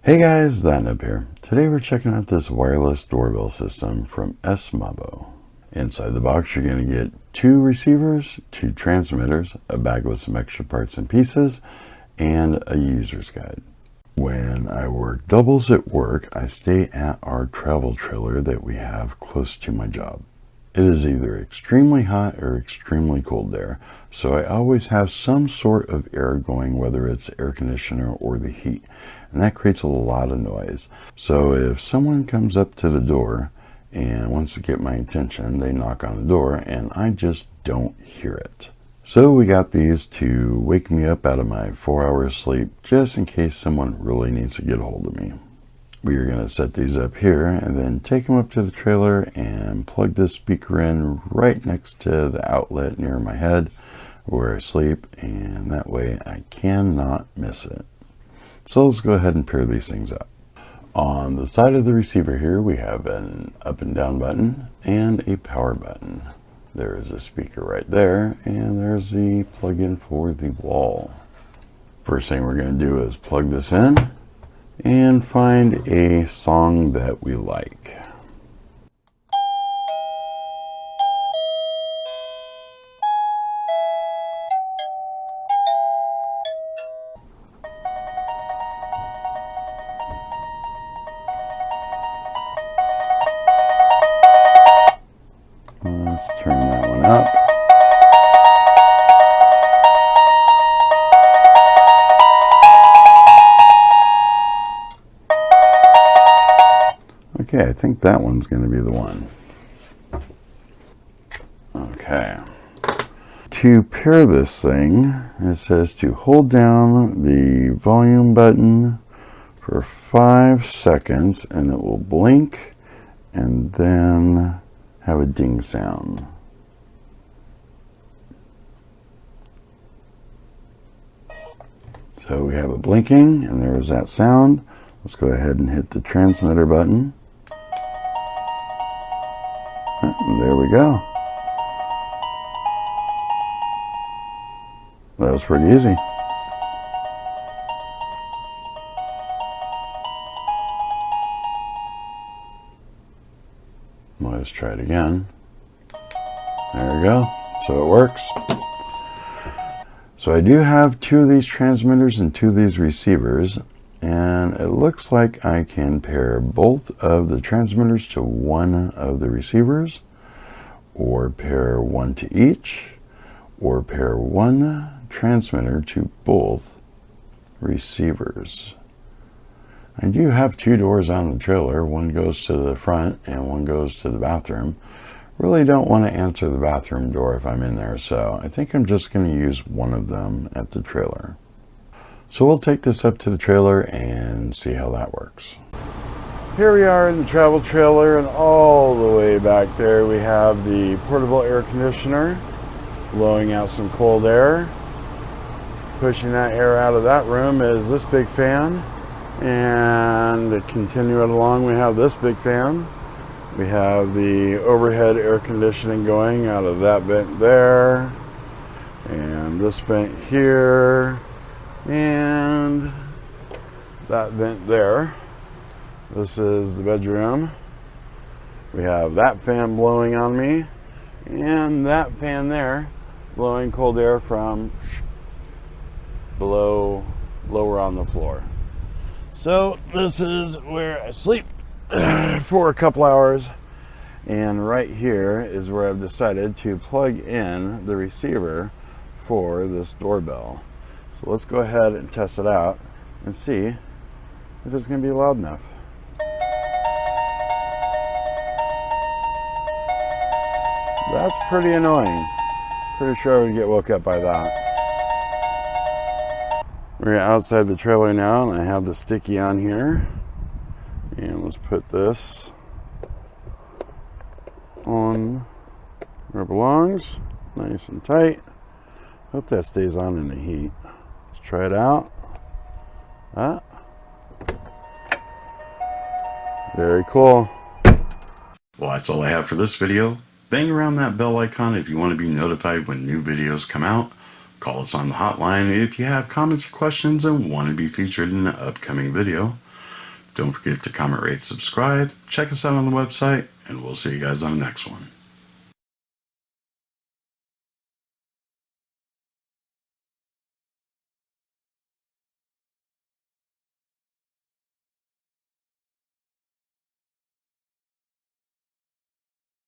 Hey guys, Thatnub here. Today we're checking out this wireless doorbell system from Esmavo. Inside the box you're going to get 2 receivers, 2 transmitters, a bag with some extra parts and pieces, and a user's guide. When I work doubles at work, I stay at our travel trailer that we have close to my job. It is either extremely hot or extremely cold there, so I always have some sort of air going, whether it's the air conditioner or the heat, and that creates a lot of noise. So if someone comes up to the door and wants to get my attention, they knock on the door and I just don't hear it. So we got these to wake me up out of my 4 hours sleep, just in case someone really needs to get a hold of me. We are going to set these up here and then take them up to the trailer and plug this speaker in right next to the outlet near my head where I sleep, and that way I cannot miss it. So let's go ahead and pair these things up. On the side of the receiver here we have an up and down button and a power button. There is a speaker right there, and there's the plug-in for the wall. First thing we're going to do is plug this in and find a song that we like. Let's turn that one up. Okay, I think that one's going to be the one. Okay. To pair this thing, it says to hold down the volume button for 5 seconds and it will blink and then have a ding sound. So we have it blinking and there's that sound. Let's go ahead and hit the transmitter button. And there we go. That was pretty easy. Let's try it again. There we go. So it works. So I do have 2 of these transmitters and 2 of these receivers, and it looks like I can pair both of the transmitters to one of the receivers, or pair one to each, or pair one transmitter to both receivers. I do have 2 doors on the trailer. One goes to the front and one goes to the bathroom. Really don't want to answer the bathroom door if I'm in there, so I think I'm just going to use one of them at the trailer. So we'll take this up to the trailer and see how that works. Here we are in the travel trailer, and all the way back there we have the portable air conditioner blowing out some cold air. Pushing that air out of that room is this big fan. And to continue it along, we have this big fan. We have the overhead air conditioning going out of that vent there, and this vent here, and that vent there. This is the bedroom. We have that fan blowing on me, and that fan there blowing cold air from below, lower on the floor. So this is where I sleep for a couple hours, and right here is where I've decided to plug in the receiver for this doorbell. So let's go ahead and test it out and see if it's going to be loud enough. That's pretty annoying. Pretty sure I would get woke up by that. We're outside the trailer now, and I have the sticky on here. And let's put this on where it belongs, nice and tight. Hope that stays on in the heat. Let's try it out. Very cool. Well, that's all I have for this video. Bang around that bell icon if you want to be notified when new videos come out. Call us on the hotline if you have comments or questions and want to be featured in an upcoming video. Don't forget to comment, rate, subscribe. Check us out on the website, and we'll see you guys on the next one.